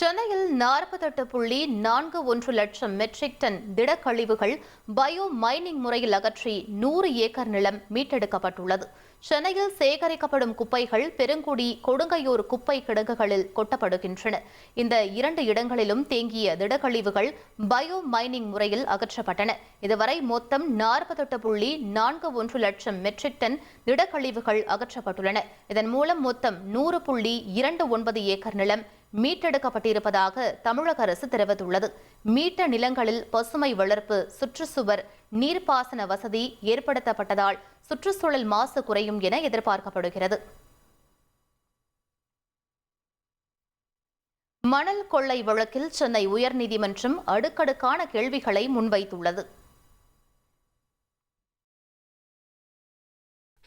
சென்னையில் 48.41 லட்சம் matric ton திடக்கழிவுகள் bio mining முறையில் அகற்றி 100 ஏக்கர் நிலம் மீட்டெடுக்கப்பட்டுள்ளது. சென்னையில் சேகரிக்கப்படும் குப்பைகள் பெருங்குடி, கொடுங்கையூர் குப்பை கிடங்குகளில் கொட்டப்படுகின்றன. இந்த 2 இடங்களிலும் தேங்கிய திடக்கழிவுகள் பயோ மைனிங் முறையில் அகற்றப்பட்டன. இதுவரை மொத்தம் 48.41 லட்சம் மெட்ரிக் டன் திடக்கழிவுகள் அகற்றப்பட்டுள்ளன. இதன் மூலம் மொத்தம் 100.29 ஏக்கர் நிலம் மீட்டெடுக்கப்பட்டிருப்பதாக தமிழக அரசு தெரிவித்துள்ளது. மீட்ட நிலங்களில் பசுமை வளர்ப்பு, சுற்றுச்சுவர், நீர்ப்பாசன வசதி ஏற்படுத்தப்பட்டதால் சுற்றுச்சூழல் மாசு குறையும் என எதிர்பார்க்கப்படுகிறது. மணல் கொள்ளை வழக்கில் சென்னை உயர்நீதிமன்றம் அடுக்கடுக்கான கேள்விகளை முன்வைத்துள்ளது.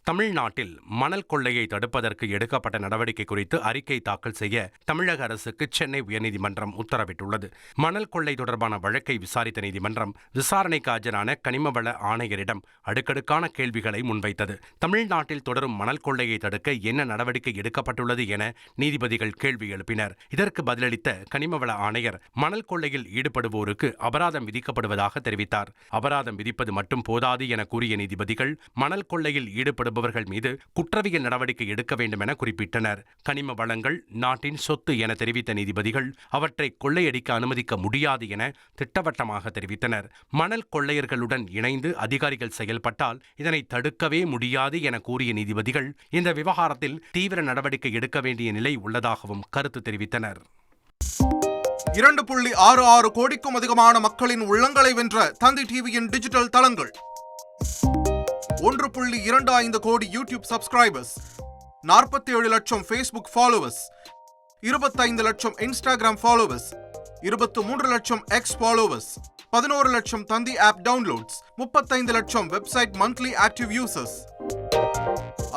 தமிழ்நாட்டில் மணல் கொள்ளையை தடுப்பதற்கு எடுக்கப்பட்ட நடவடிக்கை குறித்து அறிக்கை தாக்கல் செய்ய தமிழக அரசுக்கு சென்னை உயர்நீதிமன்றம் உத்தரவிட்டுள்ளது. மணல் கொள்ளை தொடர்பான வழக்கை விசாரித்த நீதிமன்றம் விசாரணைக்கு ஆஜரான கனிமவள ஆணையரிடம் அடுக்கடுக்கான கேள்விகளை முன்வைத்தது. தமிழ்நாட்டில் தொடரும் மணல் கொள்ளையை தடுக்க என்ன நடவடிக்கை எடுக்கப்பட்டுள்ளது என நீதிபதிகள் கேள்வி எழுப்பினர். இதற்கு பதிலளித்த கனிமவள ஆணையர் மணல் கொள்ளையில் ஈடுபடுவோருக்கு அபராதம் விதிக்கப்படுவதாக தெரிவித்தார். அபராதம் விதிப்பது மட்டும் போதாது என கூறிய நீதிபதிகள் மணல் கொள்ளையில் ஈடுபடும் மீது குற்றவியல் நடவடிக்கை எடுக்க வேண்டும் என குறிப்பிட்டனர். கனிம வளங்கள் நாட்டின் சொத்து என தெரிவித்த நீதிபதிகள் அவற்றை கொள்ளையடிக்க அனுமதிக்க முடியாது என திட்டவட்டமாக தெரிவித்தனர். மணல் கொள்ளையர்களுடன் இணைந்து அதிகாரிகள் செயல்பட்டால் இதனை தடுக்கவே முடியாது என கூறிய நீதிபதிகள் இந்த விவகாரத்தில் தீவிர நடவடிக்கை எடுக்க வேண்டிய நிலை உள்ளதாகவும் கருத்து தெரிவித்தனர். 2.66 கோடிக்கும் அதிகமான மக்களின் உள்ளங்களை வென்ற தந்தி டிவியின் டிஜிட்டல் தளங்கள், 1.25 கோடி யூடியூப் சப்ஸ்கிரைபர்ஸ், 47 லட்சம் ஃபேஸ்புக் ஃபாலோவர்ஸ், 25 லட்சம் இன்ஸ்டாகிராம் ஃபாலோவர்ஸ், 23 லட்சம் எக்ஸ் ஃபாலோவர்ஸ், 11 லட்சம் தந்தி ஆப் டவுன்லோட்ஸ், 35 லட்சம் வெப்சைட் மந்த்லி ஆக்டிவ் யூசர்ஸ்.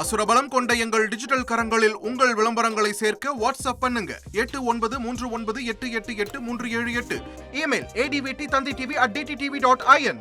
அசுரபலம் கொண்ட எங்கள் டிஜிட்டல் கரங்களில் உங்கள் விளம்பரங்களை சேர்க்க வாட்ஸ்அப் பண்ணுங்க 8939888378. Email advt@dttv.in.